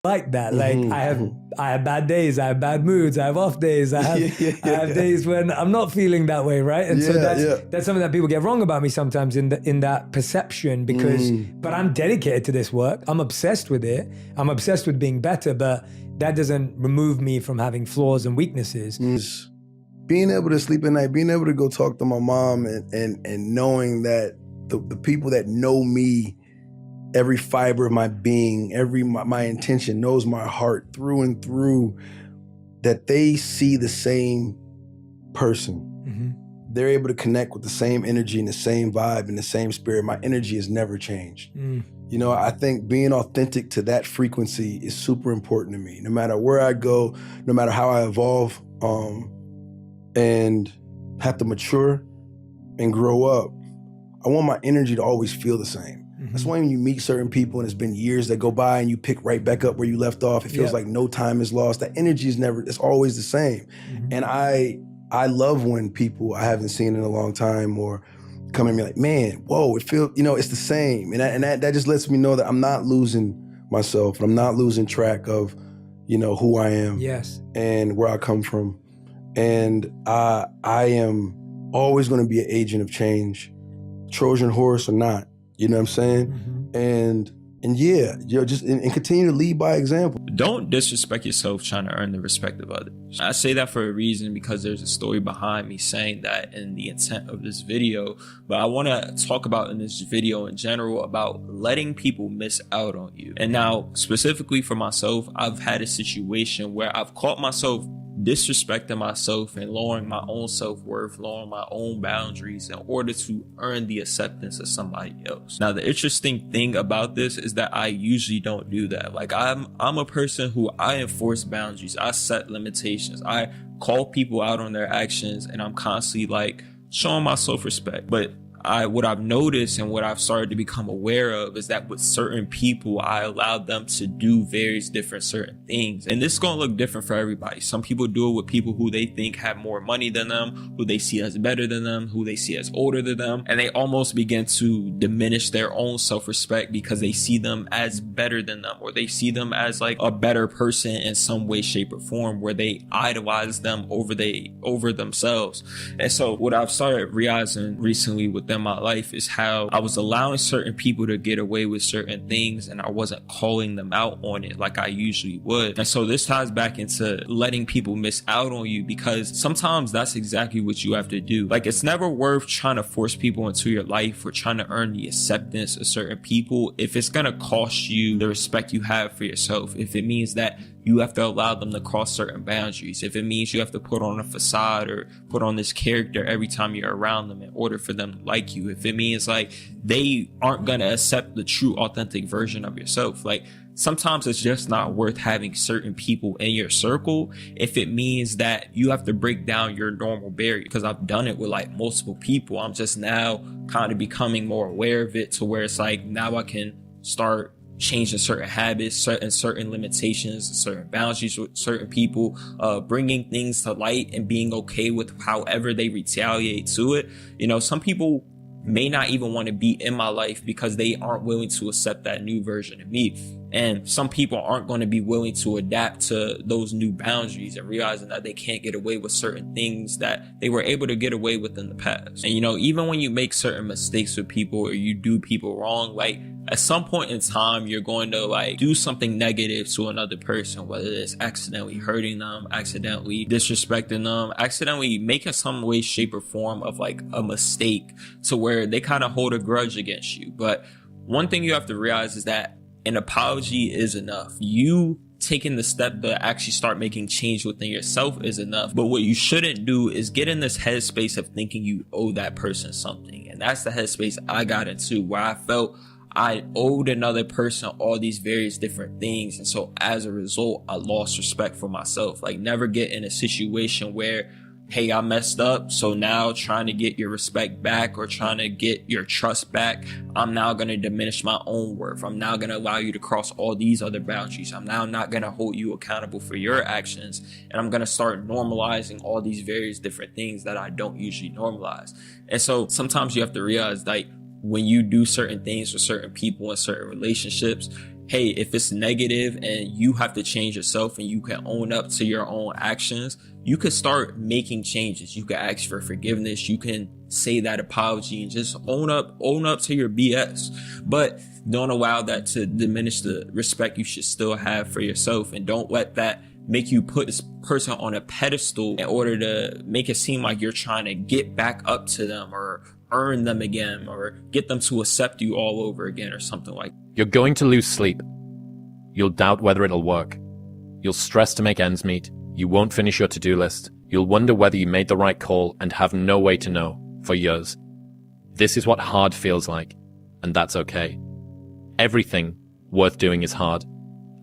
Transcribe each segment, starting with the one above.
like that. Like I have bad days, I have bad moods, I have off days, I have days when I'm not feeling that way, right? And so that's something that people get wrong about me sometimes in that perception, because but I'm dedicated to this work. I'm obsessed with it. I'm obsessed with being better, but that doesn't remove me from having flaws and weaknesses. Being able to sleep at night, being able to go talk to my mom and knowing that the people that know me, every fiber of my being, my intention, knows my heart through and through, that they see the same person. They're able to connect with the same energy and the same vibe and the same spirit. My energy has never changed. You know, I think being authentic to that frequency is super important to me. No matter where I go, no matter how I evolve, and have to mature and grow up, I want my energy to always feel the same. That's why when you meet certain people and it's been years that go by and you pick right back up where you left off, it feels like no time is lost. That energy is it's always the same. And I love when people I haven't seen in a long time or come at me like, man, whoa, it feels, you know, it's the same. And that just lets me know that I'm not losing myself, and I'm not losing track of, you know, who I am and where I come from. And I am always going to be an agent of change, Trojan horse or not. You know what I'm saying? And yeah, you know, just and continue to lead by example. Don't disrespect yourself trying to earn the respect of others. I say that for a reason, because there's a story behind me saying that in the intent of this video. But I want to talk about in this video in general about letting people miss out on you. And now specifically for myself, I've had a situation where I've caught myself disrespecting myself and lowering my own self-worth, lowering my own boundaries in order to earn the acceptance of somebody else. Now, the interesting thing about this is that I usually don't do that. Like I'm a person who I enforce boundaries. I set limitations. I call people out on their actions, and I'm constantly like showing my self-respect. But what I've noticed and what I've started to become aware of is that with certain people, I allowed them to do various different certain things. And this is going to look different for everybody. Some people do it with people who they think have more money than them, who they see as better than them, who they see as older than them. And they almost begin to diminish their own self-respect because they see them as better than them, or they see them as like a better person in some way, shape, or form, where they idolize them over themselves. And so what I've started realizing recently within my life is how I was allowing certain people to get away with certain things, and I wasn't calling them out on it like I usually would. And so this ties back into letting people miss out on you, because sometimes that's exactly what you have to do. Like, it's never worth trying to force people into your life or trying to earn the acceptance of certain people if it's gonna cost you the respect you have for yourself. If it means that you have to allow them to cross certain boundaries, if it means you have to put on a facade or put on this character every time you're around them in order for them to like you, if it means like they aren't gonna accept the true authentic version of yourself, like sometimes it's just not worth having certain people in your circle if it means that you have to break down your normal barrier. Because I've done it with like multiple people. I'm just now kind of becoming more aware of it, to where it's like now I can start changing certain habits, certain limitations, certain boundaries with certain people, bringing things to light and being okay with however they retaliate to it. You know, some people may not even want to be in my life because they aren't willing to accept that new version of me. And some people aren't going to be willing to adapt to those new boundaries and realizing that they can't get away with certain things that they were able to get away with in the past. And, you know, even when you make certain mistakes with people or you do people wrong, like at some point in time, you're going to like do something negative to another person, whether it's accidentally hurting them, accidentally disrespecting them, accidentally making some way, shape, or form of like a mistake to where they kind of hold a grudge against you. But one thing you have to realize is that an apology is enough. You taking the step to actually start making change within yourself is enough. But what you shouldn't do is get in this headspace of thinking you owe that person something. And that's the headspace I got into, where I felt I owed another person all these various different things. And so as a result, I lost respect for myself. Like, never get in a situation where, hey, I messed up, so now trying to get your respect back or trying to get your trust back, I'm now going to diminish my own worth. I'm now going to allow you to cross all these other boundaries. I'm now not going to hold you accountable for your actions. And I'm going to start normalizing all these various different things that I don't usually normalize. And so sometimes you have to realize, like, when you do certain things with certain people and certain relationships, hey, if it's negative and you have to change yourself and you can own up to your own actions, you can start making changes. You can ask for forgiveness. You can say that apology and just own up to your BS. But don't allow that to diminish the respect you should still have for yourself. And don't let that make you put this person on a pedestal in order to make it seem like you're trying to get back up to them or earn them again or get them to accept you all over again or something like that. You're going to lose sleep. You'll doubt whether it'll work. You'll stress to make ends meet. You won't finish your to-do list. You'll wonder whether you made the right call and have no way to know for years. This is what hard feels like, and that's okay. Everything worth doing is hard,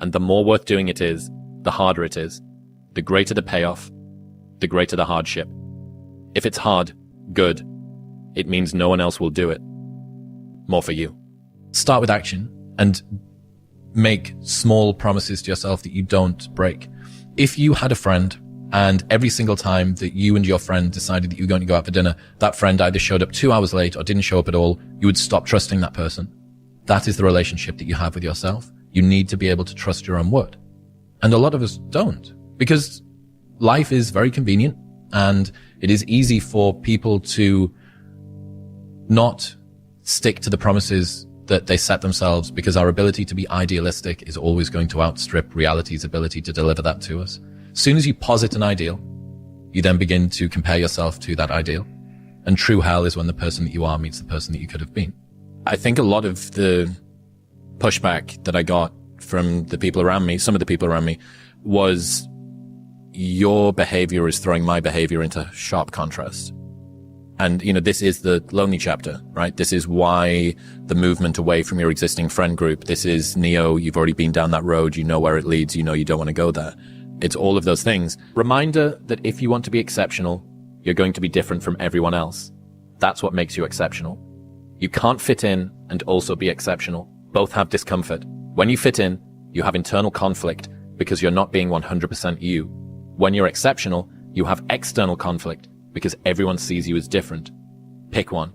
and the more worth doing it is, the harder it is. The greater the payoff, the greater the hardship. If it's hard, good. It means no one else will do it. More for you. Start with action and make small promises to yourself that you don't break. If you had a friend and every single time that you and your friend decided that you were going to go out for dinner, that friend either showed up 2 hours late or didn't show up at all, you would stop trusting that person. That is the relationship that you have with yourself. You need to be able to trust your own word. And a lot of us don't, because life is very convenient and it is easy for people to not stick to the promises that they set themselves, because our ability to be idealistic is always going to outstrip reality's ability to deliver that to us. As soon as you posit an ideal, you then begin to compare yourself to that ideal. And true hell is when the person that you are meets the person that you could have been. I think a lot of the pushback that I got from the people around me, some of the people around me, was your behavior is throwing my behavior into sharp contrast. And, this is the lonely chapter, right? This is why the movement away from your existing friend group. This is Neo. You've already been down that road. You know where it leads. You know you don't want to go there. It's all of those things. Reminder that if you want to be exceptional, you're going to be different from everyone else. That's what makes you exceptional. You can't fit in and also be exceptional. Both have discomfort. When you fit in, you have internal conflict because you're not being 100% you. When you're exceptional, you have external conflict because everyone sees you as different. Pick one.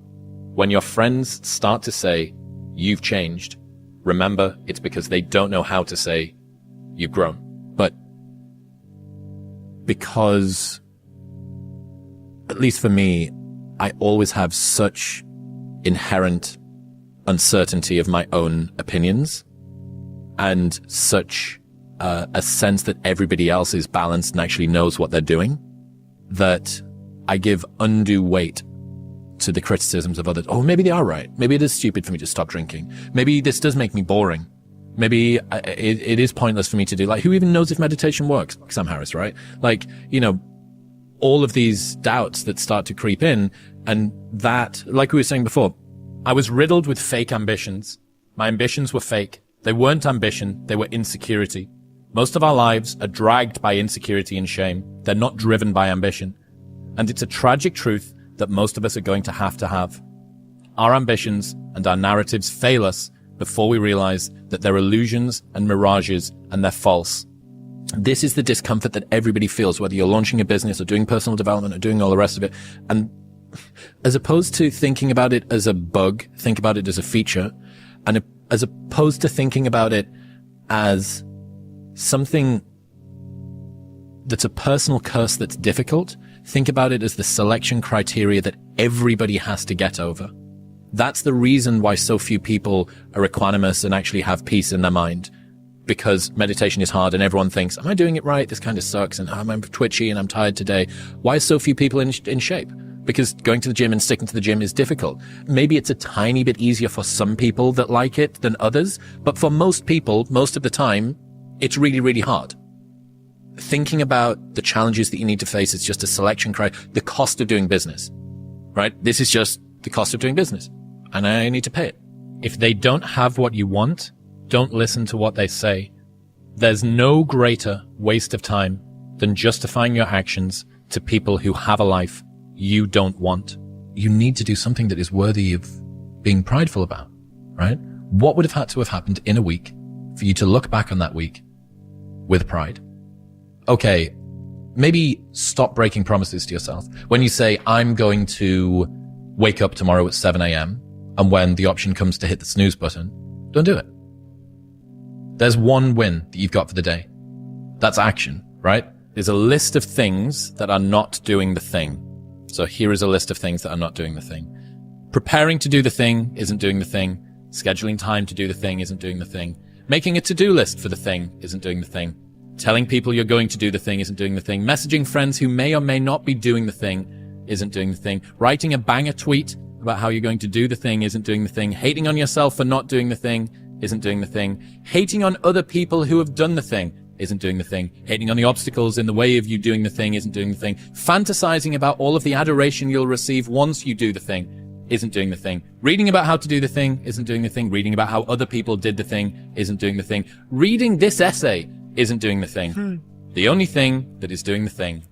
When your friends start to say, you've changed, remember it's because they don't know how to say, you've grown. But because, at least for me, I always have such inherent uncertainty of my own opinions and such a sense that everybody else is balanced and actually knows what they're doing, that I give undue weight to the criticisms of others. Oh, maybe they are right. Maybe it is stupid for me to stop drinking. Maybe this does make me boring. Maybe it is pointless for me to do. Like, who even knows if meditation works? Sam Harris, right? Like, all of these doubts that start to creep in, and that, like we were saying before, I was riddled with fake ambitions. My ambitions were fake. They weren't ambition. They were insecurity. Most of our lives are dragged by insecurity and shame. They're not driven by ambition. And it's a tragic truth that most of us are going to have. Our ambitions and our narratives fail us before we realize that they're illusions and mirages and they're false. This is the discomfort that everybody feels, whether you're launching a business or doing personal development or doing all the rest of it. And as opposed to thinking about it as a bug, think about it as a feature. And as opposed to thinking about it as something that's a personal curse that's difficult, think about it as the selection criteria that everybody has to get over. That's the reason why so few people are equanimous and actually have peace in their mind. Because meditation is hard and everyone thinks, am I doing it right? This kind of sucks and I'm twitchy and I'm tired today. Why are so few people in shape? Because going to the gym and sticking to the gym is difficult. Maybe it's a tiny bit easier for some people that like it than others, but for most people, most of the time, it's really, really hard. Thinking about the challenges that you need to face is just a selection criteria. The cost of doing business, right? This is just the cost of doing business, and I need to pay it. If they don't have what you want, don't listen to what they say. There's no greater waste of time than justifying your actions to people who have a life you don't want. You need to do something that is worthy of being prideful about, right? What would have had to have happened in a week for you to look back on that week with pride? Okay, maybe stop breaking promises to yourself. When you say, I'm going to wake up tomorrow at 7 a.m., and when the option comes to hit the snooze button, don't do it. There's one win that you've got for the day. That's action, right? There's a list of things that are not doing the thing. So here is a list of things that are not doing the thing. Preparing to do the thing isn't doing the thing. Scheduling time to do the thing isn't doing the thing. Making a to-do list for the thing isn't doing the thing. Telling people you're going to do the thing isn't doing the thing. Messaging friends who may or may not be doing the thing isn't doing the thing. Writing a banger tweet about how you're going to do the thing isn't doing the thing. Hating on yourself for not doing the thing isn't doing the thing. Hating on other people who have done the thing isn't doing the thing. Hating on the obstacles in the way of you doing the thing isn't doing the thing. Fantasizing about all of the adoration you'll receive once you do the thing isn't doing the thing. Reading about how to do the thing isn't doing the thing. Reading about how other people did the thing isn't doing the thing. Reading this essay isn't doing the thing. The only thing that is doing the thing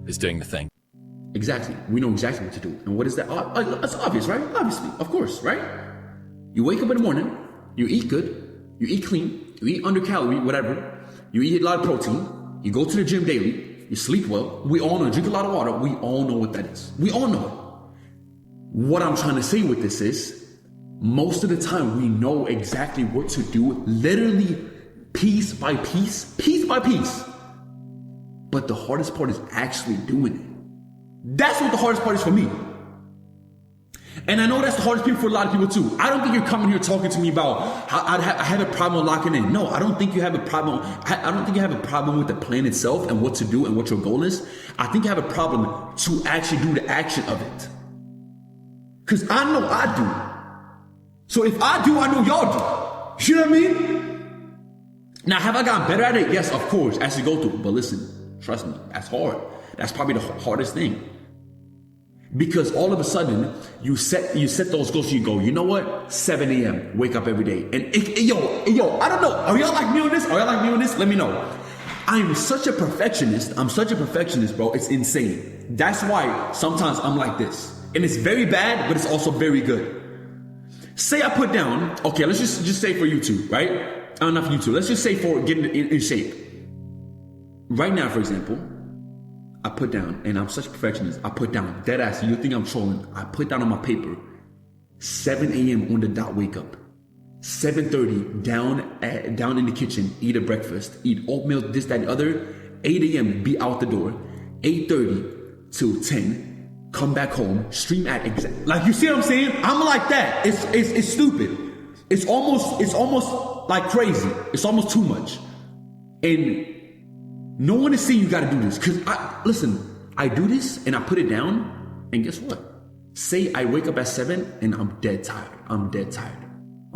is doing the thing. Exactly. We know exactly what to do. And what is that? That's obvious, right? Obviously. Of course, right? You wake up in the morning, you eat good, you eat clean, you eat under calorie, whatever. You eat a lot of protein, you go to the gym daily, you sleep well. We all know, drink a lot of water. We all know what that is. We all know it. What I'm trying to say with this is, most of the time we know exactly what to do, literally piece by piece. But the hardest part is actually doing it. That's what the hardest part is for me. And I know that's the hardest part for a lot of people too. I don't think you're coming here talking to me about how I have a problem locking in. No, I don't think you have a problem. I don't think you have a problem with the plan itself and what to do and what your goal is. I think you have a problem to actually do the action of it. Because I know I do. So if I do, I know y'all do. You know what I mean? Now, have I gotten better at it? Yes, of course, as you go through. But listen, trust me, that's hard. That's probably the hardest thing. Because all of a sudden, you set those goals, you go, you know what? 7 a.m., wake up every day. And yo, I don't know. Are y'all like me on this? Let me know. I'm such a perfectionist, bro. It's insane. That's why sometimes I'm like this. And it's very bad, but it's also very good. Say I put down, okay, let's just say for YouTube, right? Not for YouTube. Let's just say for getting in shape. Right now, for example, I put down, and I'm such a perfectionist, I put down, dead ass, you think I'm trolling, I put down on my paper, 7 a.m. on the dot, wake up. 7:30, down in the kitchen, eat a breakfast, eat oatmeal, this, that, and the other. 8 a.m., be out the door. 8:30 till 10, come back home, stream at like, you see what I'm saying? I'm like that. It's stupid. It's almost like crazy. It's almost too much. And no one is saying you gotta do this. Cause I do this and I put it down, and guess what? Say I wake up at 7 and I'm dead tired. I'm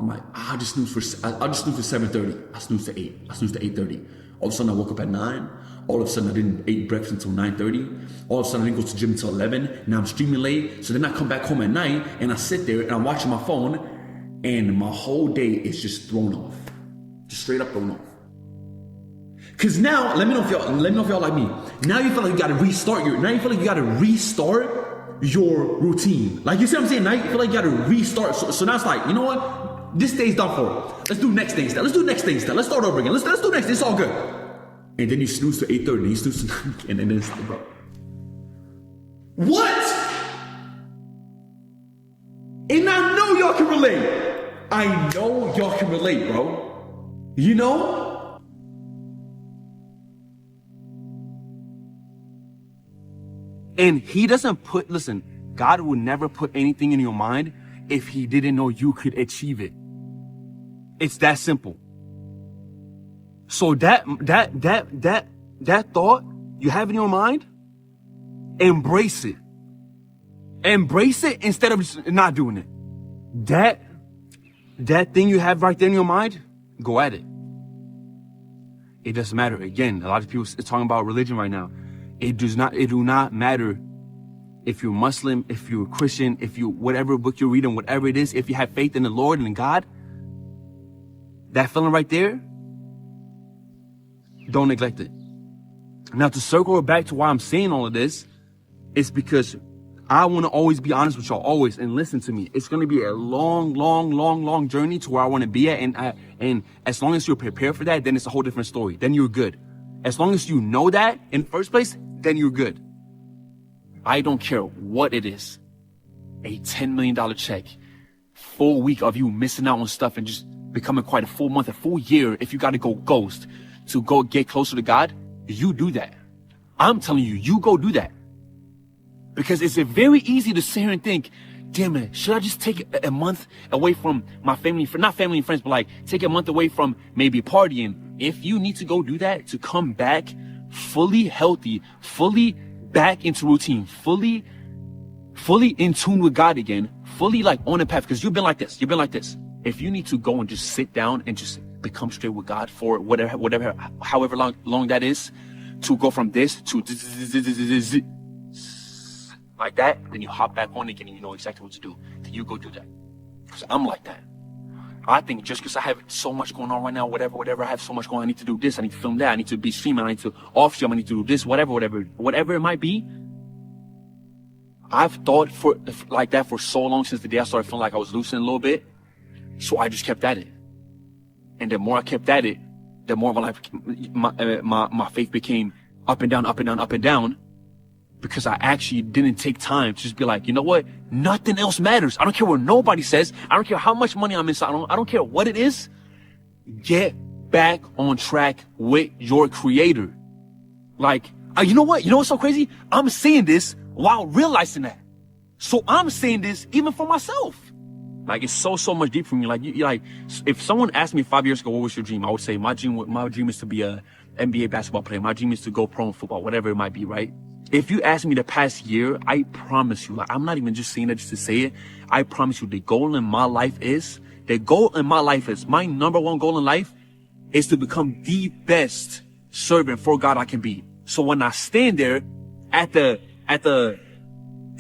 like, I'll just snooze for 7:30. I snooze to 8. I snooze to 8:30. All of a sudden I woke up at 9. All of a sudden I didn't eat breakfast until 9:30. All of a sudden I didn't go to the gym until 11. Now I'm streaming late. So then I come back home at night and I sit there and I'm watching my phone, and my whole day is just thrown off. Just straight up thrown off. Cause now, let me know if y'all like me. Now you feel like you gotta restart your routine. Like, you see what I'm saying? Now you feel like you gotta restart. So now it's like, you know what? This day's done for. Let's do next day instead. Let's start over again. Let's do next day. It's all good. And then you snooze to 8:30, and you snooze to 9, and then it's like, bro. What? And I know y'all can relate. Bro. You know? And he doesn't God would never put anything in your mind if he didn't know you could achieve it. It's that simple. So that thought you have in your mind, embrace it. Embrace it instead of just not doing it. That thing you have right there in your mind, go at it. It doesn't matter. Again, a lot of people are talking about religion right now. It do not matter if you're Muslim, if you're Christian, if you, whatever book you're reading, whatever it is, if you have faith in the Lord and in God, that feeling right there, don't neglect it. Now, to circle back to why I'm saying all of this, it's because I want to always be honest with y'all, always, and listen to me. It's going to be a long journey to where I want to be at. And as long as you're prepared for that, then it's a whole different story. Then you're good. As long as you know that in the first place, then you're good. I don't care what it is. A $10 million check, full week of you missing out on stuff and just becoming quiet, a full month, a full year, if you got to go ghost to go get closer to God, you do that. I'm telling you, you go do that. Because it's very easy to sit here and think, damn it, should I just take a month away from my family, not family and friends, but like take a month away from maybe partying. If you need to go do that to come back fully healthy, fully back into routine, fully in tune with God again, fully like on a path, because you've been like this. If you need to go and just sit down and just become straight with God for whatever, however long that is, to go from this to like that, then you hop back on again and you know exactly what to do. Then you go do that. Because I'm like that. I think just because I have so much going on right now, whatever, I have so much going on, I need to do this, I need to film that, I need to be streaming, I need to off stream, I need to do this, whatever it might be. I've thought like that for so long, since the day I started feeling like I was loosening a little bit. So I just kept at it. And the more I kept at it, the more my life, my faith became up and down, up and down, up and down. Because I actually didn't take time to just be like, you know what? Nothing else matters. I don't care what nobody says. I don't care how much money I'm inside. I don't care what it is. Get back on track with your creator. Like, you know what? You know what's so crazy? I'm saying this while realizing that. So I'm saying this even for myself. Like, it's so much deep for me. Like, like, if someone asked me 5 years ago, what was your dream? I would say my dream is to be a NBA basketball player. My dream is to go pro in football, whatever it might be, right? If you ask me the past year, I promise you, like, I'm not even just saying that just to say it. I promise you, my number one goal in life is to become the best servant for God I can be. So when I stand there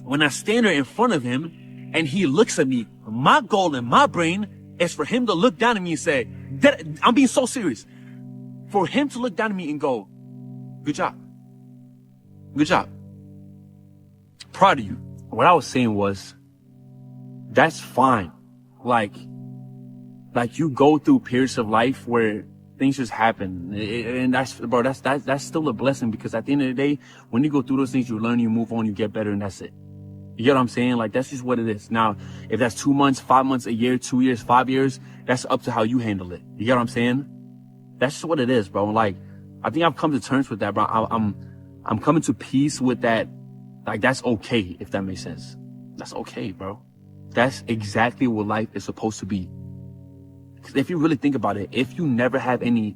when I stand there in front of him and he looks at me, my goal in my brain is for him to look down at me and say, I'm being so serious. For him to look down at me and go, good job. Good job. Proud of you. What I was saying was, that's fine. Like you go through periods of life where things just happen. And that's still a blessing, because at the end of the day, when you go through those things, you learn, you move on, you get better, and that's it. You get what I'm saying? Like, that's just what it is. Now, if that's 2 months, 5 months, a year, 2 years, 5 years, that's up to how you handle it. You get what I'm saying? That's just what it is, bro. Like, I think I've come to terms with that, bro. I'm coming to peace with that. Like, that's okay, if that makes sense. That's okay, bro. That's exactly what life is supposed to be. Because if you really think about it, if you never have any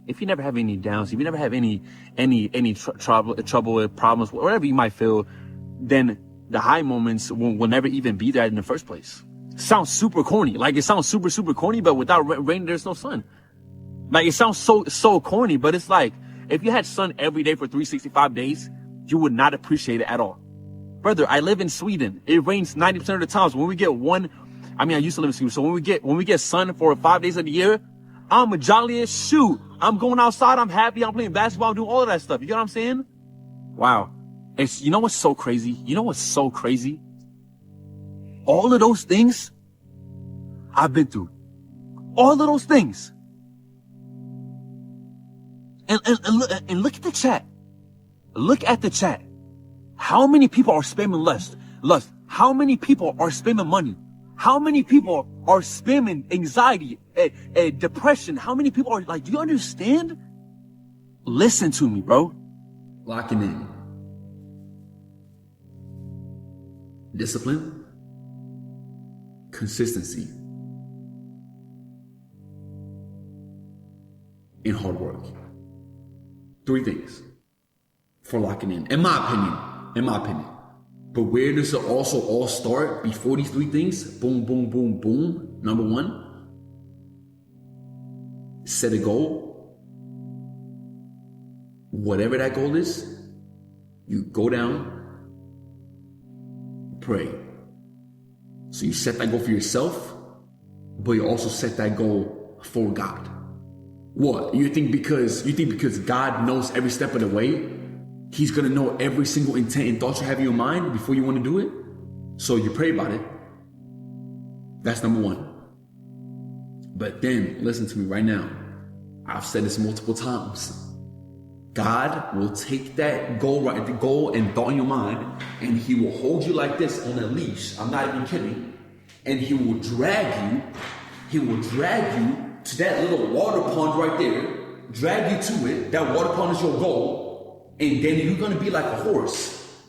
downs, if you never have any trouble, problems, whatever you might feel, then the high moments will never even be there in the first place. Sounds super corny. Like, it sounds super, super corny, but without rain, there's no sun. Like, it sounds so corny, but it's like, if you had sun every day for 365 days, you would not appreciate it at all. Brother, I live in Sweden. It rains 90% of the times. When we get I used to live in Sweden. So when we get sun for 5 days of the year, I'm a jolly as shoot. I'm going outside. I'm happy. I'm playing basketball. I'm doing all of that stuff. You get what I'm saying? Wow. You know what's so crazy? All of those things I've been through. All of those things. And look at the chat. Look at the chat. How many people are spamming lust? How many people are spamming money? How many people are spamming anxiety, depression? How many people are like, do you understand? Listen to me, bro. Locking in. Discipline. Consistency. And hard work. 3 things for locking in my opinion. But where does it also all start before these 3 things? Boom, boom, boom, boom. Number 1, set a goal. Whatever that goal is, you go down, pray. So you set that goal for yourself, but you also set that goal for God. What? You think because God knows every step of the way, he's going to know every single intent and thought you have in your mind before you want to do it? So you pray about it. That's number 1. But then, listen to me right now. I've said this multiple times. God will take that goal and thought in your mind, and he will hold you like this on a leash. I'm not even kidding. And he will drag you to that little water pond right there, drag you to it. That water pond is your goal, and then you're gonna be like a horse.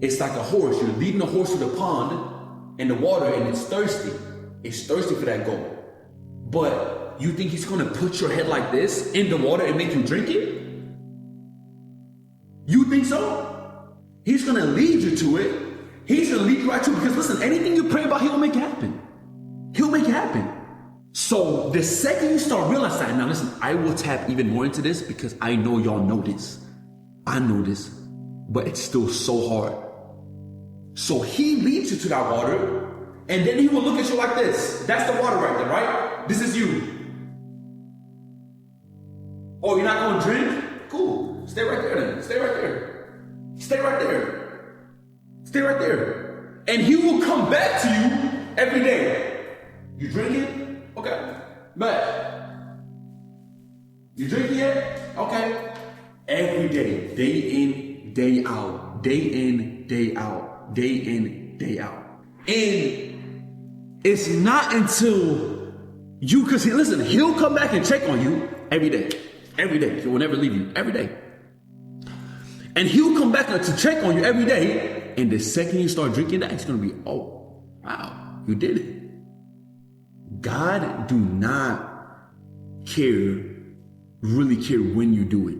It's like a horse. You're leading the horse to the pond and the water, and it's thirsty. It's thirsty for that goal. But you think he's gonna put your head like this in the water and make you drink it? You think so? He's gonna lead you to it. He's gonna lead you right to it, because listen, anything you pray about, he will make it happen. He'll make it happen. So the second you start realizing that, now listen, I will tap even more into this because I know y'all know this. I know this, but it's still so hard. So he leads you to that water, and then he will look at you like this. That's the water right there, right? This is you. Oh, you're not gonna drink? Cool. Stay right there then. Stay right there. Stay right there. Stay right there. And he will come back to you every day. You drinking? Okay. But you drinking yet? Okay. Every day. Day in, day out. Day in, day out. Day in, day out. And it's not until you, because listen, he'll come back and check on you every day. Every day. He will never leave you. Every day. And he'll come back to check on you every day. And the second you start drinking that, it's going to be, oh, wow, you did it. God do not really care when you do it.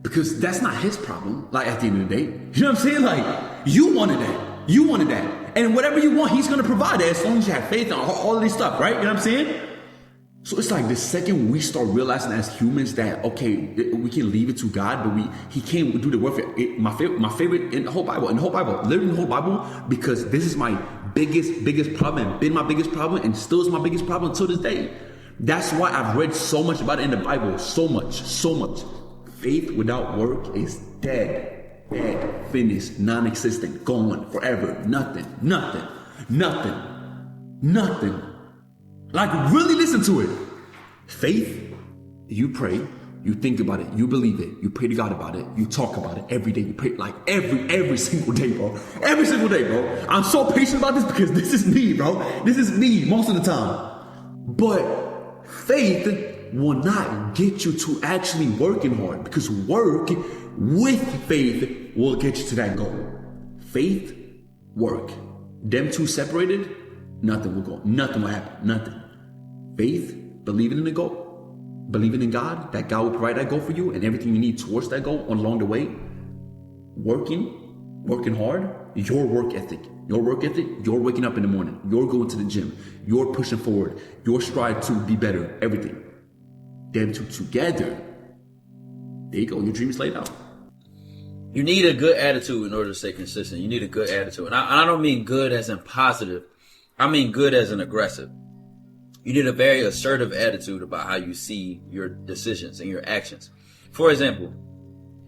Because that's not his problem, like at the end of the day. You know what I'm saying? Like, you wanted that. You wanted that. And whatever you want, he's going to provide it as long as you have faith in all of this stuff, right? You know what I'm saying? So it's like the second we start realizing as humans that, okay, we can leave it to God, but he can't do the work. My favorite in the whole Bible, literally the whole Bible, because this is my biggest problem, and been my biggest problem, and still is my biggest problem until this day. That's why I've read so much about it in the Bible, so much. Faith without work is dead, finished, non-existent, gone, forever, nothing. Like, really listen to it. Faith, you pray, you think about it, you believe it, you pray to God about it, you talk about it every day, you pray like every single day, bro. Every single day, bro. I'm so patient about this because this is me, bro. This is me most of the time. But faith will not get you to actually working hard, because work with faith will get you to that goal. Faith, work. Them two separated, nothing will go. Nothing will happen. Nothing. Faith, believing in the goal, believing in God, that God will provide that goal for you and everything you need towards that goal along the way. Working hard, your work ethic, you're waking up in the morning, you're going to the gym, you're pushing forward, you're striving to be better, everything. Them two together, there you go, your dream is laid out. You need a good attitude in order to stay consistent. You need a good attitude. And I don't mean good as in positive. I mean good as in aggressive. You need a very assertive attitude about how you see your decisions and your actions. For example,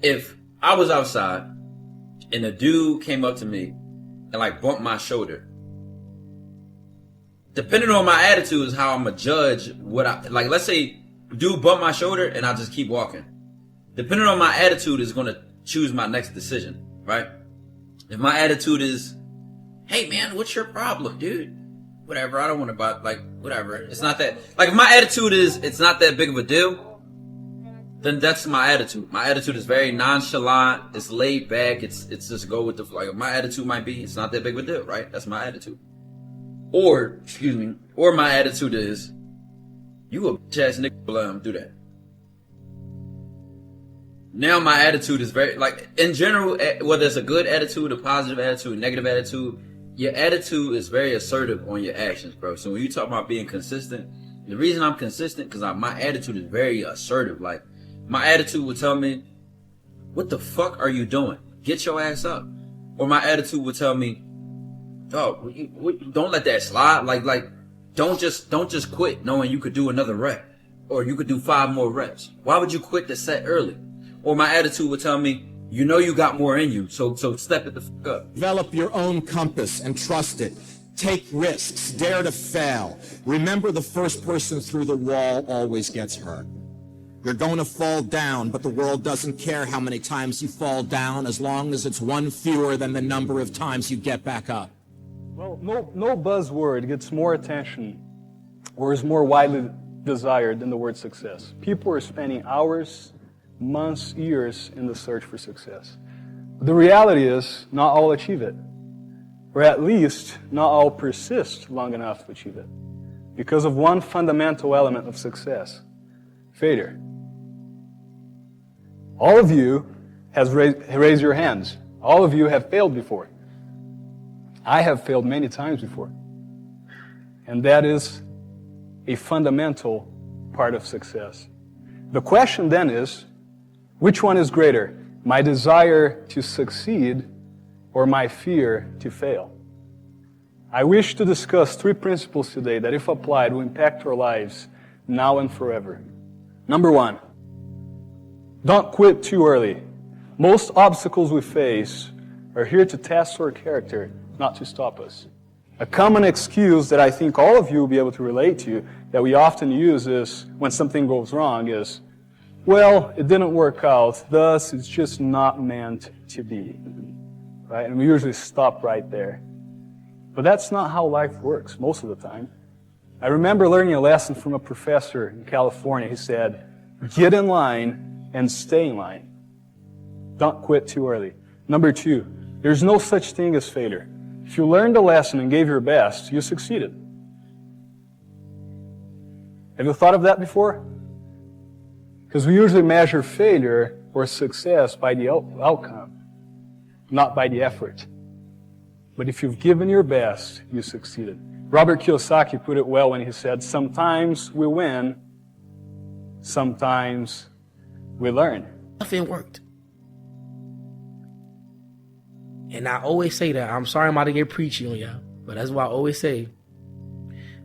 if I was outside and a dude came up to me and like bumped my shoulder, depending on my attitude is how I'm gonna judge what I, like, let's say dude bumped my shoulder and I just keep walking. Depending on my attitude is gonna choose my next decision, right? If my attitude is, hey man, what's your problem, dude? Whatever, I don't want to like, whatever. It's not that, like, if my attitude is, it's not that big of a deal, then that's my attitude. My attitude is very nonchalant, it's laid back, it's just go with the, like, my attitude might be, it's not that big of a deal, right? That's my attitude. Or my attitude is, you a bitch ass nigga, let him do that. Now my attitude is very, like, in general, whether it's a good attitude, a positive attitude, a negative attitude, your attitude is very assertive on your actions, bro. So when you talk about being consistent, the reason I'm consistent, because my attitude is very assertive. Like, my attitude would tell me, what the fuck are you doing? Get your ass up. Or my attitude would tell me, oh, don't let that slide. Like, don't just quit knowing you could do another rep. Or you could do 5 more reps. Why would you quit the set early? Or my attitude would tell me, you know you got more in you, so step it the fuck up. Develop your own compass and trust it. Take risks, dare to fail. Remember, the first person through the wall always gets hurt. You're going to fall down, but the world doesn't care how many times you fall down, as long as it's one fewer than the number of times you get back up. Well, no buzzword gets more attention or is more widely desired than the word success. People are spending hours, months, years in the search for success. The reality is, not all achieve it. Or at least, not all persist long enough to achieve it. Because of one fundamental element of success: failure. All of you have raised your hands. All of you have failed before. I have failed many times before. And that is a fundamental part of success. The question then is, which one is greater? My desire to succeed or my fear to fail? I wish to discuss 3 principles today that, if applied, will impact our lives now and forever. Number 1, don't quit too early. Most obstacles we face are here to test our character, not to stop us. A common excuse that I think all of you will be able to relate to, that we often use is when something goes wrong, is, well, it didn't work out, thus it's just not meant to be. Right? And we usually stop right there. But that's not how life works most of the time. I remember learning a lesson from a professor in California. He said, get in line and stay in line. Don't quit too early. Number 2, there's no such thing as failure. If you learned a lesson and gave your best, you succeeded. Have you thought of that before? Because we usually measure failure or success by the outcome, not by the effort. But if you've given your best, you succeeded. Robert Kiyosaki put it well when he said, sometimes we win, sometimes we learn. Nothing worked. And I always say that. I'm sorry I'm about to get preachy on y'all, but that's what I always say.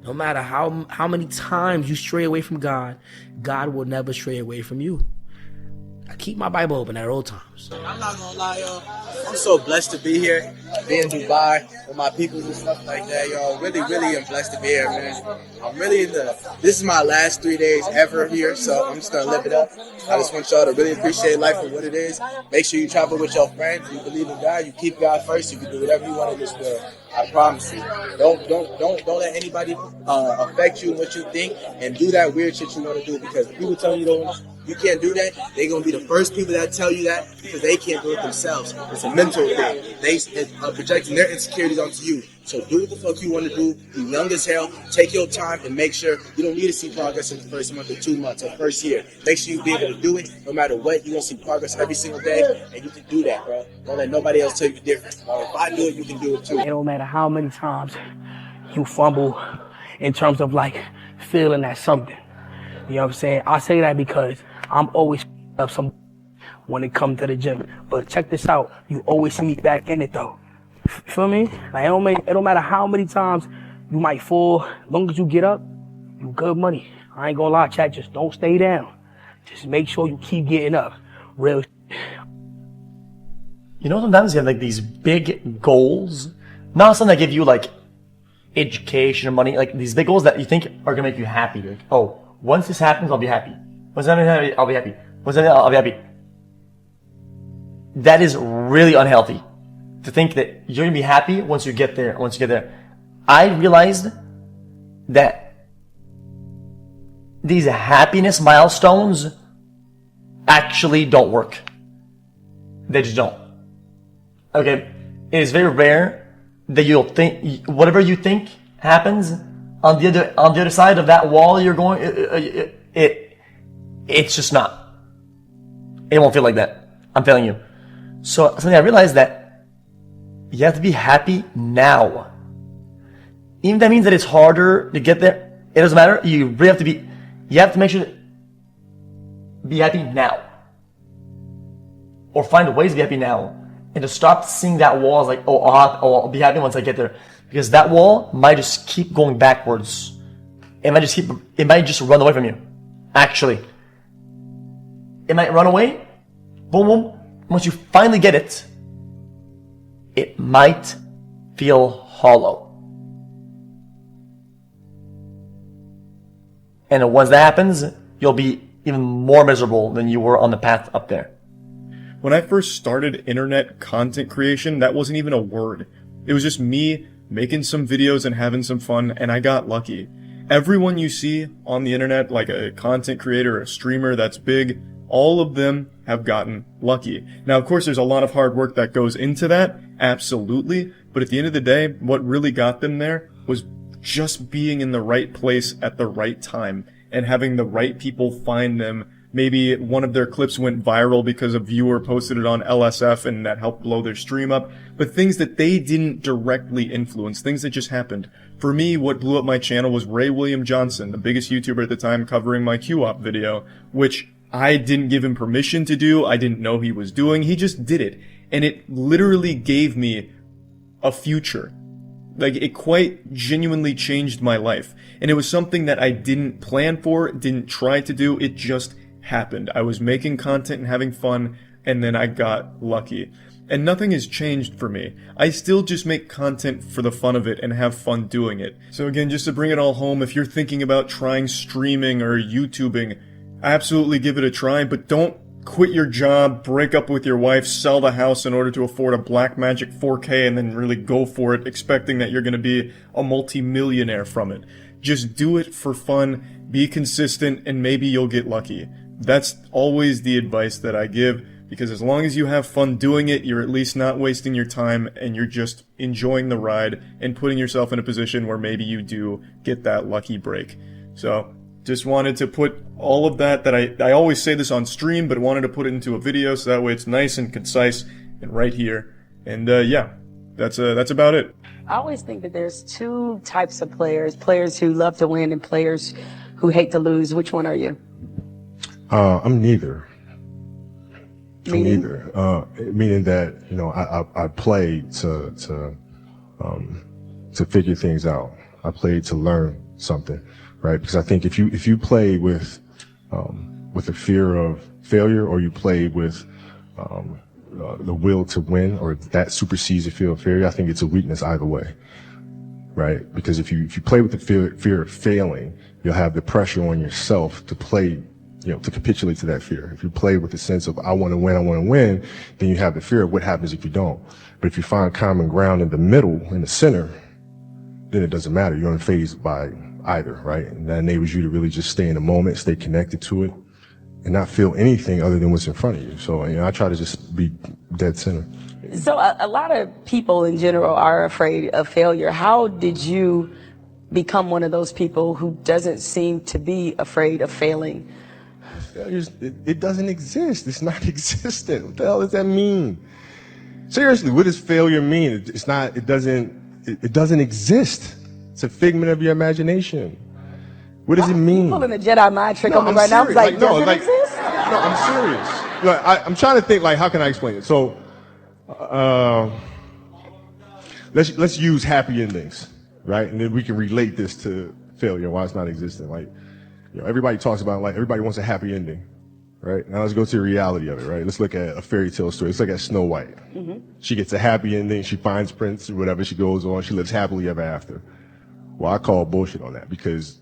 No matter how many times you stray away from God, God will never stray away from you. I keep my Bible open at all times. I'm not gonna lie, y'all. I'm so blessed to be here, be in Dubai with my people and stuff like that, y'all. Really, really am blessed to be here, man. I'm really this is my last 3 days ever here, so I'm just gonna live it up. I just want y'all to really appreciate life for what it is. Make sure you travel with your friends. You believe in God. You keep God first. You can do whatever you want in this world. I promise you. Don't let anybody affect you and what you think, and do that weird shit you want to do, because the people telling you can't do that, they're going to be the first people that tell you that, because they can't do it themselves. It's a mental thing. They are projecting their insecurities onto you. So do what the fuck you want to do. Be young as hell. Take your time and make sure you don't need to see progress in the first month or 2 months or first year. Make sure you be able to do it no matter what. You're going to see progress every single day, and you can do that, bro. Don't let nobody else tell you different. If I do it, you can do it too. It don't matter how many times you fumble in terms of like feeling that something. You know what I'm saying? I say that because I'm always up some when it comes to the gym. But check this out. You always see me back in it though. Feel me? Like it don't matter how many times you might fall. As long as you get up, you good money. I ain't gonna lie, chat. Just don't stay down. Just make sure you keep getting up. Real. You know, sometimes you have like these big goals, not something that give you like education or money, like these big goals that you think are gonna make you happy. Like, oh, once this happens, I'll be happy. Once that happens, I'll be happy. Once that, I'll be happy. That is really unhealthy. To think that you're gonna be happy once you get there. I realized that these happiness milestones actually don't work. They just don't. Okay, it is very rare that you'll think whatever you think happens on the other side of that wall you're going. It's just not. It won't feel like that. I'm telling you. So suddenly I realized that you have to be happy now. Even if that means that it's harder to get there, it doesn't matter. You really have to be. You have to make sure to be happy now, or find ways to be happy now. And to stop seeing that wall as like, oh, I'll be happy once I get there. Because that wall might just keep going backwards. It might just run away from you. Actually. It might run away. Boom, boom. Once you finally get it, it might feel hollow. And once that happens, you'll be even more miserable than you were on the path up there. When I first started internet content creation, that wasn't even a word. It was just me making some videos and having some fun, and I got lucky. everyone you see on the internet, like a content creator, a streamer that's big, all of them have gotten lucky. Now, of course, there's a lot of hard work that goes into that, absolutely. But at the end of the day, what really got them there was just being in the right place at the right time and having the right people find them. Maybe one of their clips went viral because a viewer posted it on LSF and that helped blow their stream up. But things that they didn't directly influence, things that just happened. For me, what blew up my channel was Ray William Johnson, the biggest YouTuber at the time, covering my Q-Op video, which I didn't give him permission to do. I didn't know he was doing. He just did it. And it literally gave me a future. Like, it quite genuinely changed my life. And it was something that I didn't plan for, didn't try to do. It just happened. I was making content and having fun, and then I got lucky. And nothing has changed for me. I still just make content for the fun of it and have fun doing it. So again, just to bring it all home, if you're thinking about trying streaming or YouTubing, absolutely give it a try, but don't quit your job, break up with your wife, sell the house in order to afford a Blackmagic 4K and then really go for it expecting that you're going to be a multi-millionaire from it. Just do it for fun, be consistent, and maybe you'll get lucky. That's always the advice that I give, because as long as you have fun doing it, you're at least not wasting your time and you're just enjoying the ride and putting yourself in a position where maybe you do get that lucky break. So just wanted to put all of that I always say this on stream, but wanted to put it into a video so that way it's nice and concise and right here. And yeah, that's about it. I always think that there's two types of players who love to win and players who hate to lose. Which one are you? I'm neither. Meaning? I'm neither. Meaning that, you know, I play to figure things out. I play to learn something, right? Because I think if you play with a fear of failure, or you play with the will to win, or that supersedes the fear of failure, I think it's a weakness either way, right? Because if you play with the fear of failing, you'll have the pressure on yourself to play, you know, to capitulate to that fear. If you play with the sense of I want to win, then you have the fear of what happens if you don't. But if you find common ground in the middle, in the center, then it doesn't matter. You're unfazed by either, right? And that enables you to really just stay in the moment, stay connected to it, and not feel anything other than what's in front of you. So, you know, I try to just be dead center. So a lot of people in general are afraid of failure. How did you become one of those people who doesn't seem to be afraid of failing? It doesn't exist. It's not existent. What the hell does that mean? Seriously, what does failure mean? It doesn't exist. It's a figment of your imagination. What does it mean? You're pulling a Jedi mind trick on me right now. I was like, does it exist? No, I'm serious. Look, I'm trying to think, like, how can I explain it? So, let's use happy endings, right? And then we can relate this to failure, why it's not existent. Like, you know, everybody talks about, like, everybody wants a happy ending, right? Now let's go to the reality of it, right? Let's look at a fairy tale story. Let's look at Snow White. Mm-hmm. She gets a happy ending. She finds Prince or whatever. She goes on. She lives happily ever after. Well, I call bullshit on that, because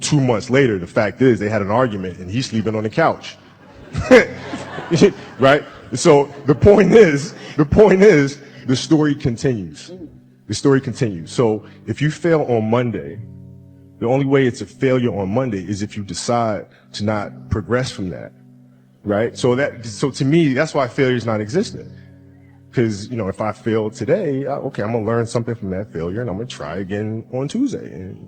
2 months later, the fact is they had an argument and he's sleeping on the couch. Right? So the point is, the story continues. The story continues. So if you fail on Monday, the only way it's a failure on Monday is if you decide to not progress from that. Right? So to me, that's why failure is not existent. Because, you know, if I fail today, okay, I'm going to learn something from that failure and I'm going to try again on Tuesday. And